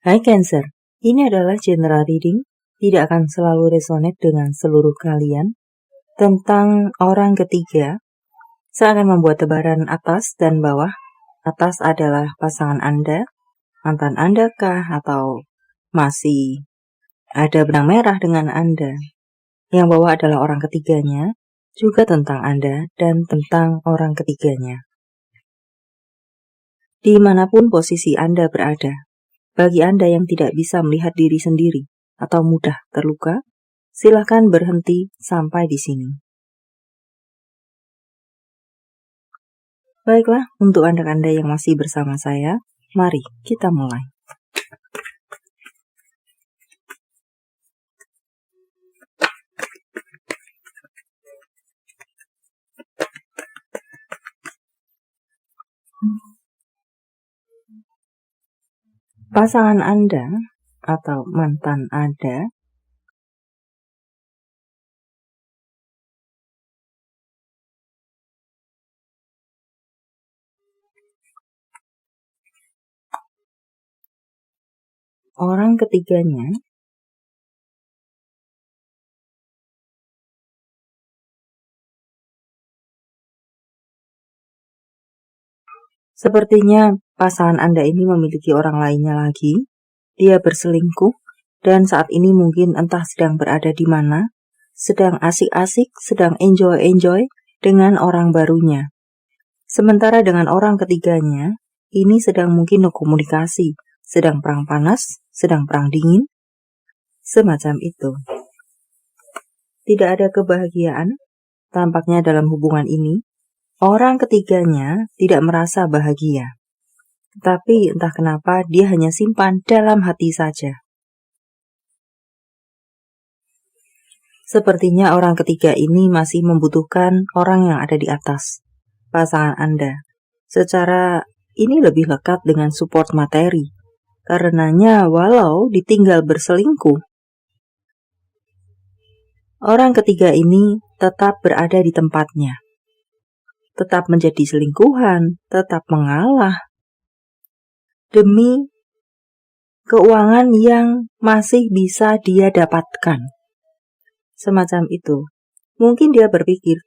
Hai Cancer, ini adalah general reading, tidak akan selalu resonate dengan seluruh kalian. Tentang orang ketiga, saya akan membuat tebaran atas dan bawah. Atas adalah pasangan Anda, mantan Anda kah, atau masih ada benang merah dengan Anda. Yang bawah adalah orang ketiganya, juga tentang Anda dan tentang orang ketiganya. Dimanapun posisi Anda berada, bagi Anda yang tidak bisa melihat diri sendiri atau mudah terluka, silakan berhenti sampai di sini. Baiklah, untuk Anda yang masih bersama saya, mari kita mulai. Pasangan Anda atau mantan Anda orang ketiganya sepertinya pasangan Anda ini memiliki orang lainnya lagi. Dia berselingkuh dan saat ini mungkin entah sedang berada di mana, sedang asik-asik, sedang enjoy-enjoy dengan orang barunya. Sementara dengan orang ketiganya, ini sedang mungkin no komunikasi, sedang perang panas, sedang perang dingin, semacam itu. Tidak ada kebahagiaan tampaknya dalam hubungan ini. Orang ketiganya tidak merasa bahagia. Tapi entah kenapa dia hanya simpan dalam hati saja. Sepertinya orang ketiga ini masih membutuhkan orang yang ada di atas, pasangan Anda. Secara ini lebih lekat dengan support materi. Karenanya walau ditinggal berselingkuh, orang ketiga ini tetap berada di tempatnya. Tetap menjadi selingkuhan, tetap mengalah demi keuangan yang masih bisa dia dapatkan. Semacam itu. Mungkin dia berpikir,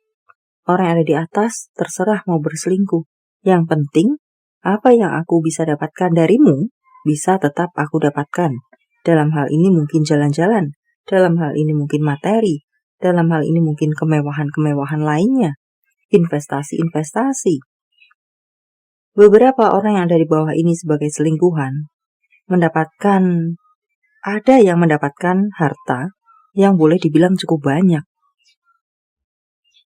orang yang ada di atas terserah mau berselingkuh. Yang penting, apa yang aku bisa dapatkan darimu, bisa tetap aku dapatkan. Dalam hal ini mungkin jalan-jalan, dalam hal ini mungkin materi, dalam hal ini mungkin kemewahan-kemewahan lainnya, investasi-investasi. Beberapa orang yang ada di bawah ini sebagai selingkuhan, ada yang mendapatkan harta yang boleh dibilang cukup banyak.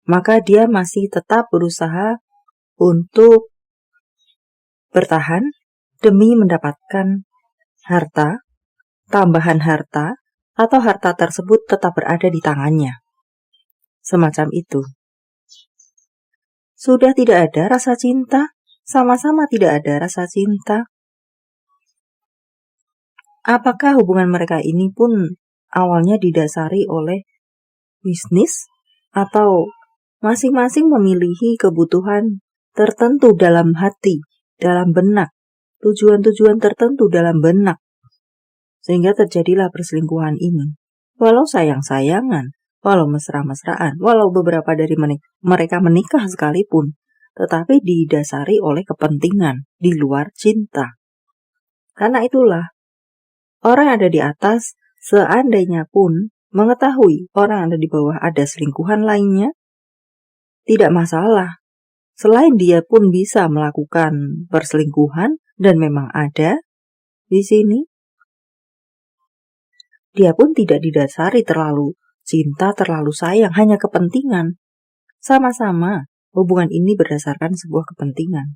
Maka dia masih tetap berusaha untuk bertahan demi mendapatkan harta, tambahan harta, atau harta tersebut tetap berada di tangannya. Semacam itu. Sudah tidak ada rasa cinta, sama-sama tidak ada rasa cinta. Apakah hubungan mereka ini pun awalnya didasari oleh bisnis atau masing-masing memiliki kebutuhan tertentu dalam hati, dalam benak, tujuan-tujuan tertentu dalam benak, sehingga terjadilah perselingkuhan ini. Walau sayang-sayangan, walau mesra-mesraan, walau beberapa dari mereka menikah sekalipun, tetapi didasari oleh kepentingan di luar cinta. Karena itulah, orang yang ada di atas, seandainya pun mengetahui orang yang ada di bawah ada selingkuhan lainnya, tidak masalah. Selain dia pun bisa melakukan perselingkuhan dan memang ada di sini, dia pun tidak didasari terlalu cinta, terlalu sayang, hanya kepentingan. Sama-sama, hubungan ini berdasarkan sebuah kepentingan.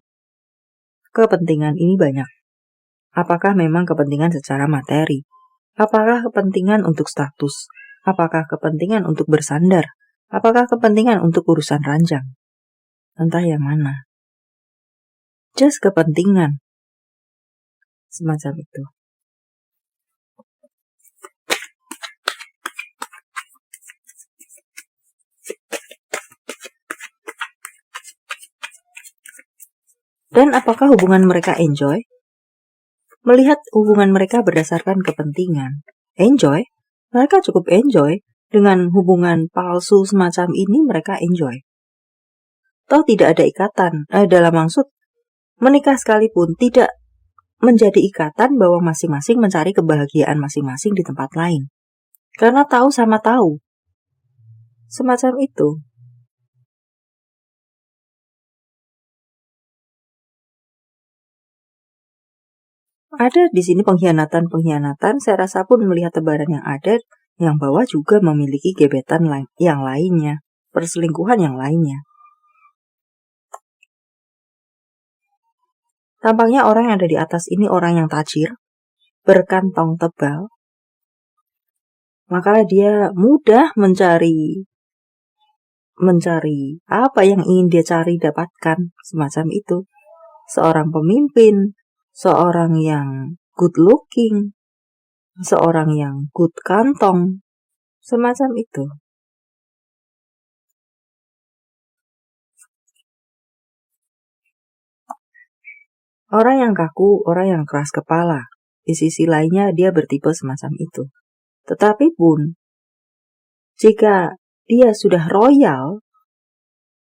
Kepentingan ini banyak. Apakah memang kepentingan secara materi? Apakah kepentingan untuk status? Apakah kepentingan untuk bersandar? Apakah kepentingan untuk urusan ranjang? Entah yang mana. Just kepentingan. Semacam itu. Dan apakah hubungan mereka enjoy? melihat hubungan mereka berdasarkan kepentingan. Enjoy, mereka cukup enjoy dengan hubungan palsu semacam ini, mereka enjoy. Toh tidak ada ikatan, dalam maksud menikah sekalipun tidak menjadi ikatan bahwa masing-masing mencari kebahagiaan masing-masing di tempat lain. Karena tahu sama tahu. Semacam itu. Ada di sini pengkhianatan, saya rasa pun melihat tebaran yang ada, yang bawah juga memiliki gebetan yang lainnya, perselingkuhan yang lainnya. Tampaknya orang yang ada di atas ini orang yang tajir, berkantong tebal, maka dia mudah mencari apa yang ingin dia cari dapatkan, semacam itu. Seorang pemimpin, seorang yang good looking, seorang yang good kantong, semacam itu. Orang yang kaku, orang yang keras kepala, di sisi lainnya dia bertipe semacam itu. Tetapi pun, jika dia sudah royal,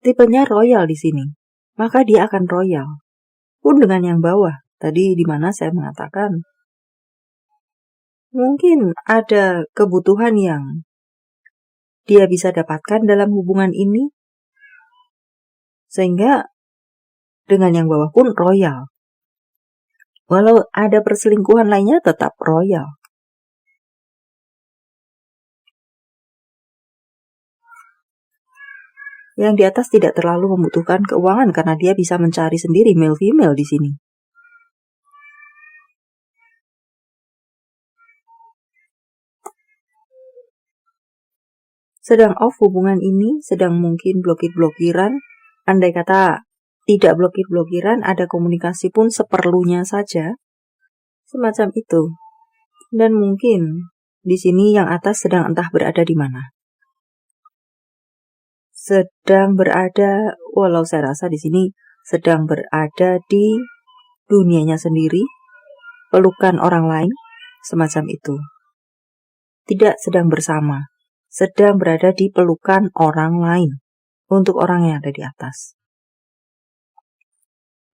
tipenya royal di sini, maka dia akan royal. Pun dengan yang bawah, tadi di mana saya mengatakan, mungkin ada kebutuhan yang dia bisa dapatkan dalam hubungan ini, sehingga dengan yang bawah pun royal. Walau ada perselingkuhan lainnya tetap royal. Yang di atas tidak terlalu membutuhkan keuangan karena dia bisa mencari sendiri male female di sini. Sedang off hubungan ini, sedang mungkin blokir-blokiran, andai kata tidak blokir-blokiran, ada komunikasi pun seperlunya saja, semacam itu. Dan mungkin di sini yang atas sedang entah berada di mana. Sedang berada, walau saya rasa di sini sedang berada di dunianya sendiri, pelukan orang lain, semacam itu. Tidak sedang bersama, sedang berada di pelukan orang lain untuk orang yang ada di atas.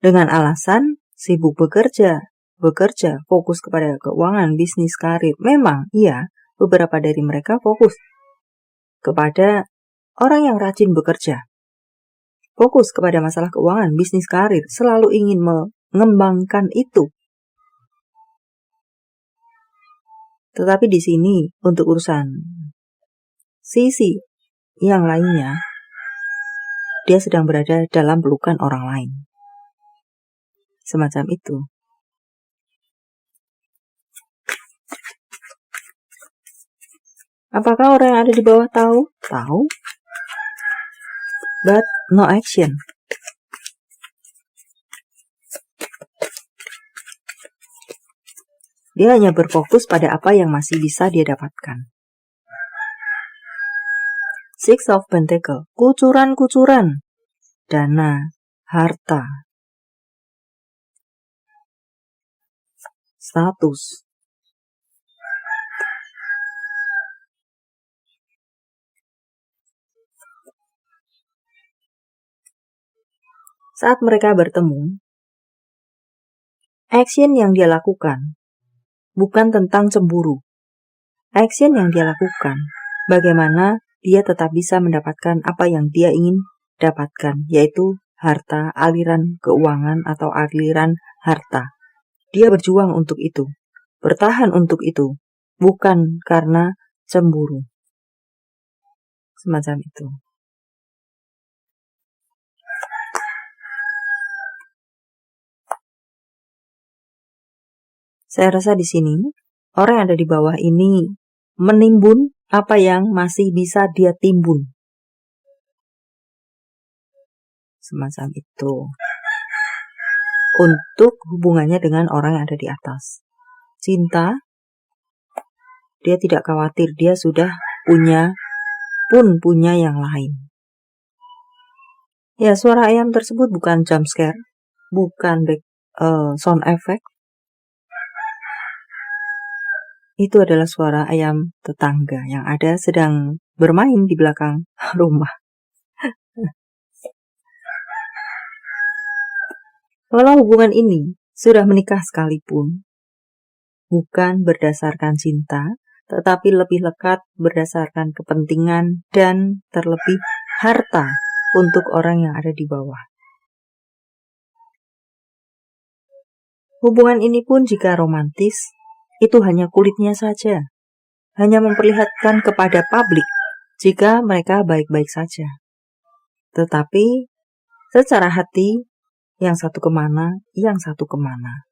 Dengan alasan sibuk bekerja, fokus kepada keuangan, bisnis, karir. Memang, iya, beberapa dari mereka fokus kepada orang yang rajin bekerja. Fokus kepada masalah keuangan, bisnis, karir, selalu ingin mengembangkan itu. Tetapi di sini, untuk urusan sisi yang lainnya, dia sedang berada dalam pelukan orang lain. Semacam itu. Apakah orang yang ada di bawah tahu? Tahu. But no action. Dia hanya berfokus pada apa yang masih bisa dia dapatkan. Six of Pentacles. Kucuran-kucuran. Dana, harta, status. Saat mereka bertemu, action yang dia lakukan bukan tentang cemburu. Action yang dia lakukan, bagaimana dia tetap bisa mendapatkan apa yang dia ingin dapatkan, yaitu harta, aliran keuangan atau aliran harta. Dia berjuang untuk itu, bertahan untuk itu, bukan karena cemburu. Semacam itu. Saya rasa di sini, orang yang ada di bawah ini menimbun apa yang masih bisa dia timbun. Semacam itu. Untuk hubungannya dengan orang yang ada di atas. Cinta, dia tidak khawatir, dia sudah punya yang lain. Ya, suara ayam tersebut bukan jump scare, bukan sound effect, itu adalah suara ayam tetangga yang ada sedang bermain di belakang rumah. Walau hubungan ini sudah menikah sekalipun, bukan berdasarkan cinta, tetapi lebih lekat berdasarkan kepentingan dan terlebih harta untuk orang yang ada di bawah. Hubungan ini pun jika romantis, itu hanya kulitnya saja, hanya memperlihatkan kepada publik jika mereka baik-baik saja. Tetapi secara hati, yang satu kemana, yang satu kemana.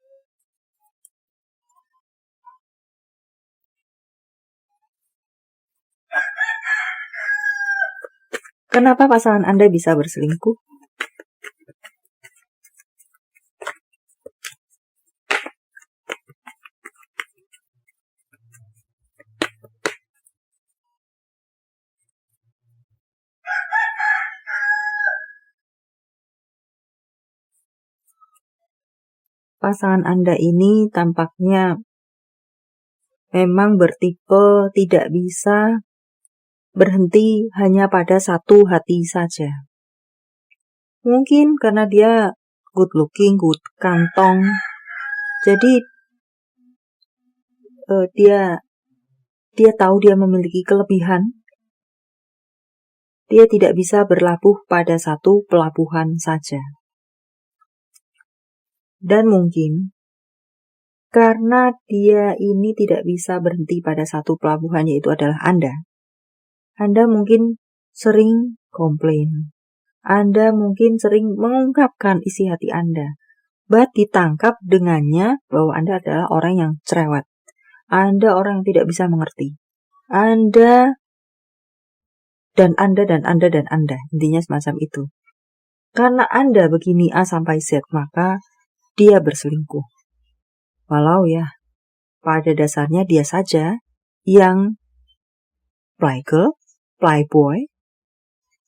Kenapa pasangan Anda bisa berselingkuh? Pasangan Anda ini tampaknya memang bertipe tidak bisa berhenti hanya pada satu hati saja. Mungkin karena dia good looking, good kantong, jadi dia tahu dia memiliki kelebihan. Dia tidak bisa berlabuh pada satu pelabuhan saja. Dan mungkin karena dia ini tidak bisa berhenti pada satu pelabuhan, yaitu adalah Anda. Anda mungkin sering komplain. Anda mungkin sering mengungkapkan isi hati Anda. But ditangkap dengannya bahwa Anda adalah orang yang cerewet. Anda orang yang tidak bisa mengerti. Anda. Intinya semacam itu. Karena Anda begini A sampai Z, maka dia berselingkuh. Walau ya, pada dasarnya dia saja yang playgirl, playboy,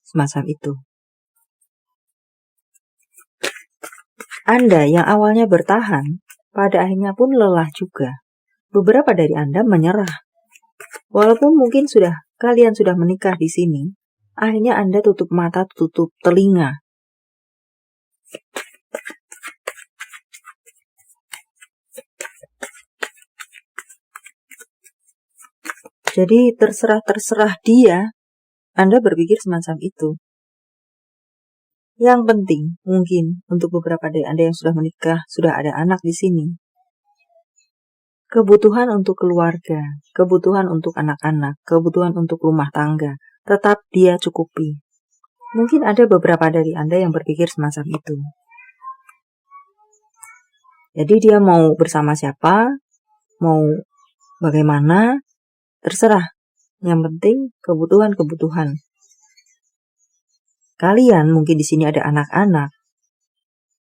semacam itu. Anda yang awalnya bertahan, pada akhirnya pun lelah juga. Beberapa dari Anda menyerah. Walaupun mungkin kalian sudah menikah di sini, akhirnya Anda tutup mata, tutup telinga. Jadi terserah dia, Anda berpikir semacam itu. Yang penting mungkin untuk beberapa dari Anda yang sudah menikah, sudah ada anak di sini, kebutuhan untuk keluarga, kebutuhan untuk anak-anak, kebutuhan untuk rumah tangga, tetap dia cukupi. Mungkin ada beberapa dari Anda yang berpikir semacam itu. Jadi dia mau bersama siapa, mau bagaimana, terserah. Yang penting kebutuhan-kebutuhan. Kalian mungkin di sini ada anak-anak,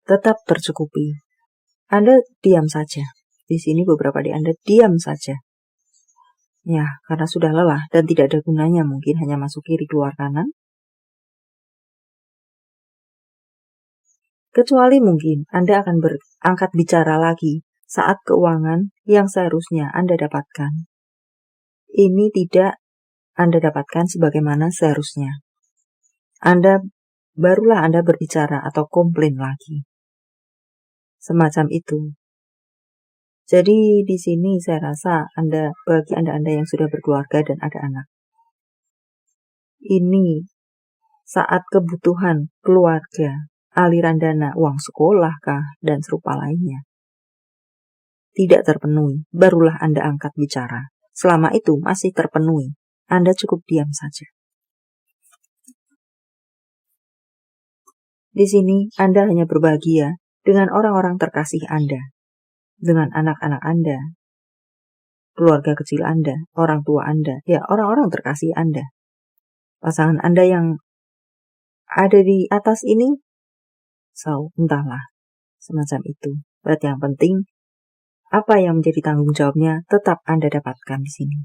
tetap tercukupi. Anda diam saja. Di sini beberapa di Anda diam saja. Ya, karena sudah lelah dan tidak ada gunanya, mungkin hanya masuk kiri keluar kanan. Kecuali mungkin Anda akan berangkat bicara lagi saat keuangan yang seharusnya Anda dapatkan ini tidak Anda dapatkan sebagaimana seharusnya. Barulah Anda berbicara atau komplain lagi. Semacam itu. Jadi di sini saya rasa bagi Anda yang sudah berkeluarga dan ada anak, ini saat kebutuhan keluarga, aliran dana, uang sekolah kah, dan serupa lainnya tidak terpenuhi, barulah Anda angkat bicara. Selama itu masih terpenuhi, Anda cukup diam saja. Di sini Anda hanya berbahagia dengan orang-orang terkasih Anda, dengan anak-anak Anda, keluarga kecil Anda, orang tua Anda, ya orang-orang terkasih Anda. Pasangan Anda yang ada di atas ini, entahlah, semacam itu. Berarti yang penting, apa yang menjadi tanggung jawabnya tetap Anda dapatkan di sini.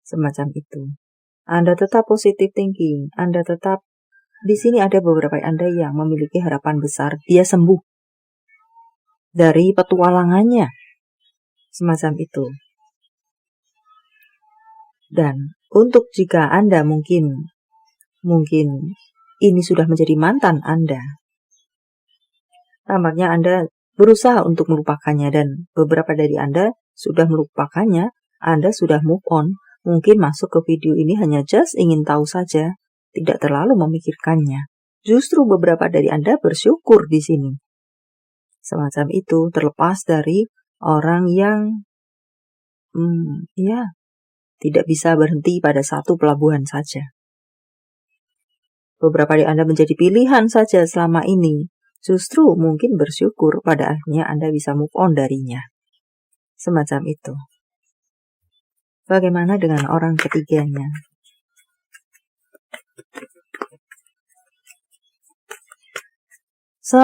Semacam itu. Anda tetap positive thinking, Anda tetap di sini ada beberapa Anda yang memiliki harapan besar dia sembuh dari petualangannya. Semacam itu. Dan untuk jika Anda mungkin ini sudah menjadi mantan Anda, tampaknya Anda berusaha untuk melupakannya dan beberapa dari Anda sudah melupakannya, Anda sudah move on. Mungkin masuk ke video ini hanya just ingin tahu saja, tidak terlalu memikirkannya. Justru beberapa dari Anda bersyukur di sini. Semacam itu, terlepas dari orang yang tidak bisa berhenti pada satu pelabuhan saja. Beberapa dari Anda menjadi pilihan saja selama ini. Justru mungkin bersyukur pada akhirnya Anda bisa move on darinya. Semacam itu. Bagaimana dengan orang ketiganya? So,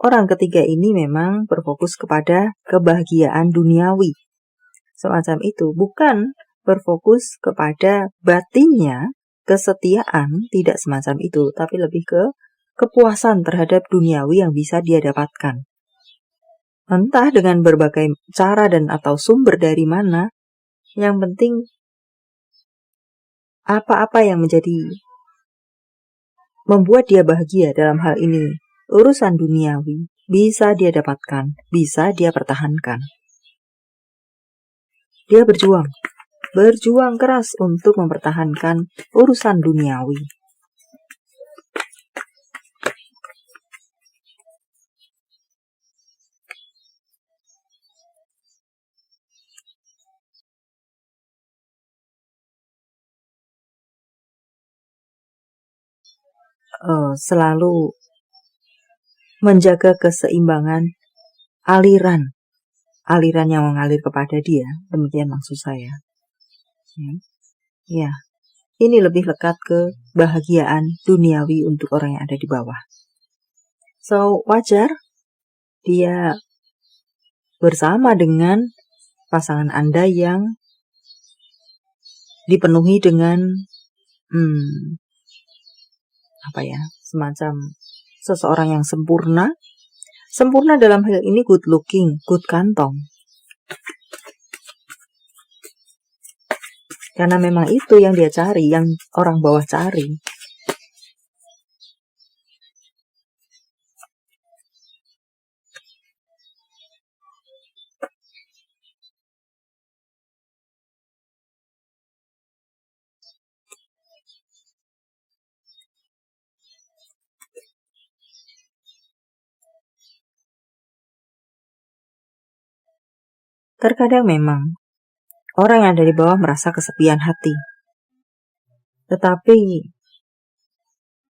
orang ketiga ini memang berfokus kepada kebahagiaan duniawi. Semacam itu, bukan berfokus kepada batinnya, kesetiaan, tidak semacam itu, tapi lebih ke kepuasan terhadap duniawi yang bisa dia dapatkan. Entah dengan berbagai cara dan atau sumber dari mana, yang penting apa-apa yang membuat dia bahagia dalam hal ini, urusan duniawi, bisa dia dapatkan, bisa dia pertahankan. Dia berjuang keras untuk mempertahankan urusan duniawi. Selalu menjaga keseimbangan aliran yang mengalir kepada dia, demikian maksud saya. Ya, ini lebih lekat ke kebahagiaan duniawi untuk orang yang ada di bawah. So, wajar dia bersama dengan pasangan Anda yang dipenuhi dengan semacam seseorang yang sempurna dalam hal ini good looking, good kantong. Karena memang itu yang dia cari, yang orang bawah cari. Terkadang memang orang yang ada di bawah merasa kesepian hati. Tetapi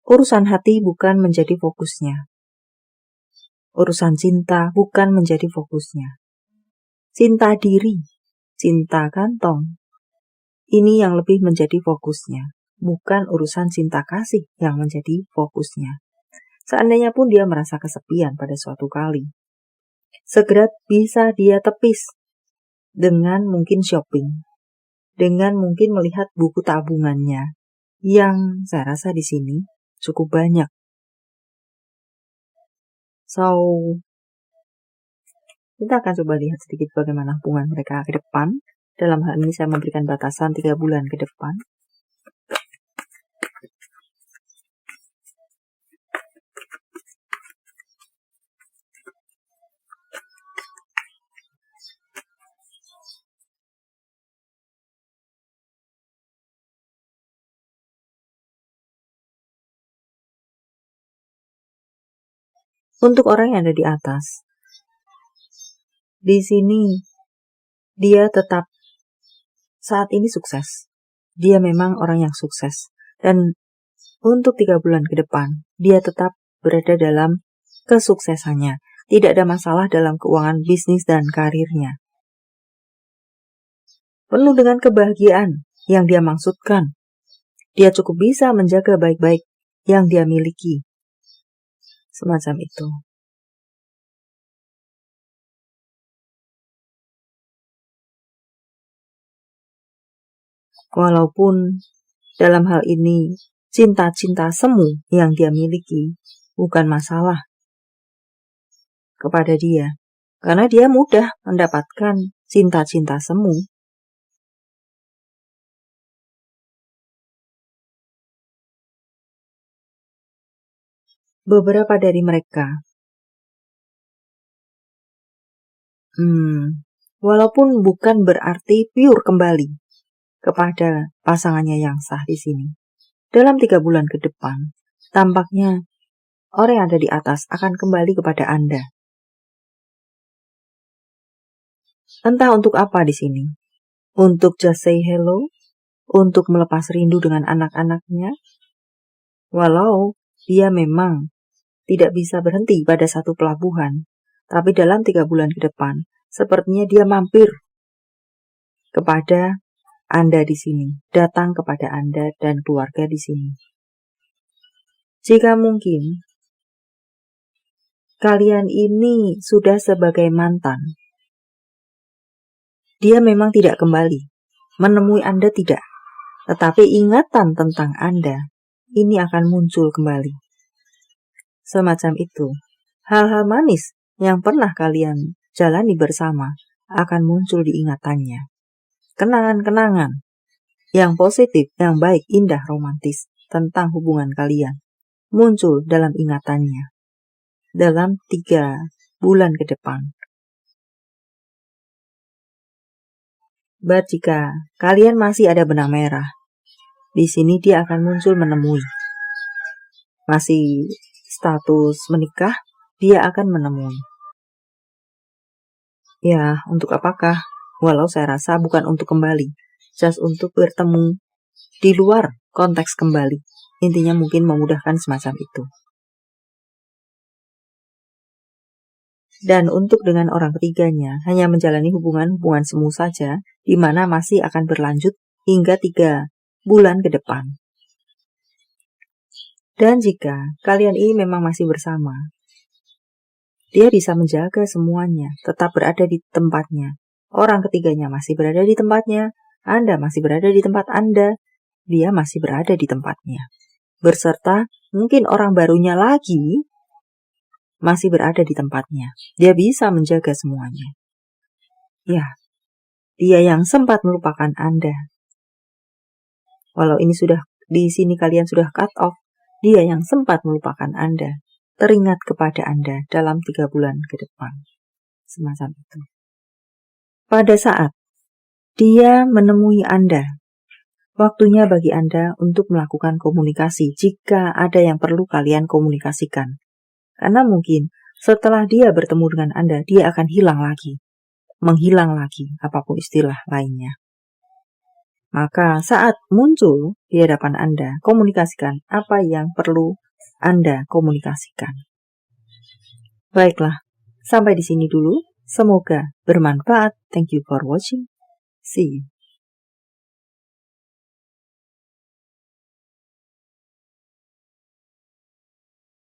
urusan hati bukan menjadi fokusnya. Urusan cinta bukan menjadi fokusnya. Cinta diri, cinta kantong, ini yang lebih menjadi fokusnya. Bukan urusan cinta kasih yang menjadi fokusnya. Seandainya pun dia merasa kesepian pada suatu kali, segera bisa dia tepis dengan mungkin shopping, dengan mungkin melihat buku tabungannya, yang saya rasa di sini cukup banyak. So, kita akan coba lihat sedikit bagaimana hubungan mereka ke depan. Dalam hal ini saya memberikan batasan 3 bulan ke depan. Untuk orang yang ada di atas, di sini dia tetap saat ini sukses. Dia memang orang yang sukses. Dan untuk 3 bulan ke depan, dia tetap berada dalam kesuksesannya. Tidak ada masalah dalam keuangan bisnis dan karirnya. Penuh dengan kebahagiaan yang dia maksudkan. Dia cukup bisa menjaga baik-baik yang dia miliki. Semacam itu. Walaupun dalam hal ini cinta-cinta semu yang dia miliki bukan masalah kepada dia. Karena dia mudah mendapatkan cinta-cinta semu. beberapa dari mereka, walaupun bukan berarti pure kembali kepada pasangannya yang sah di sini. Dalam 3 bulan ke depan, tampaknya orang yang ada di atas akan kembali kepada Anda. Entah untuk apa di sini. Untuk just say hello, untuk melepas rindu dengan anak-anaknya, walau dia memang tidak bisa berhenti pada satu pelabuhan, tapi dalam 3 bulan ke depan, sepertinya dia mampir kepada Anda di sini, datang kepada Anda dan keluarga di sini. Jika mungkin, kalian ini sudah sebagai mantan. Dia memang tidak kembali, menemui Anda tidak, tetapi ingatan tentang Anda ini akan muncul kembali. Semacam itu, hal-hal manis yang pernah kalian jalani bersama akan muncul di ingatannya. Kenangan-kenangan yang positif, yang baik, indah, romantis tentang hubungan kalian muncul dalam ingatannya dalam 3 bulan ke depan. Jika kalian masih ada benang merah, di sini dia akan muncul menemui. Masih status menikah, dia akan menemui. Ya, untuk apakah? Walau saya rasa bukan untuk kembali, just untuk bertemu di luar konteks kembali. Intinya mungkin memudahkan semacam itu. Dan untuk dengan orang ketiganya, hanya menjalani hubungan-hubungan semu saja, di mana masih akan berlanjut hingga 3 bulan ke depan. Dan jika kalian ini memang masih bersama, dia bisa menjaga semuanya, tetap berada di tempatnya. Orang ketiganya masih berada di tempatnya, Anda masih berada di tempat Anda, dia masih berada di tempatnya. Berserta mungkin orang barunya lagi masih berada di tempatnya. Dia bisa menjaga semuanya. Ya, dia yang sempat melupakan Anda. Walau ini sudah di sini kalian sudah cut off, dia yang sempat melupakan Anda, teringat kepada Anda dalam 3 bulan ke depan. Semacam itu. Pada saat dia menemui Anda, waktunya bagi Anda untuk melakukan komunikasi jika ada yang perlu kalian komunikasikan. Karena mungkin setelah dia bertemu dengan Anda, dia akan hilang lagi. Menghilang lagi, apapun istilah lainnya. Maka saat muncul di hadapan Anda, komunikasikan apa yang perlu Anda komunikasikan. Baiklah, sampai di sini dulu. Semoga bermanfaat. Thank you for watching. See you.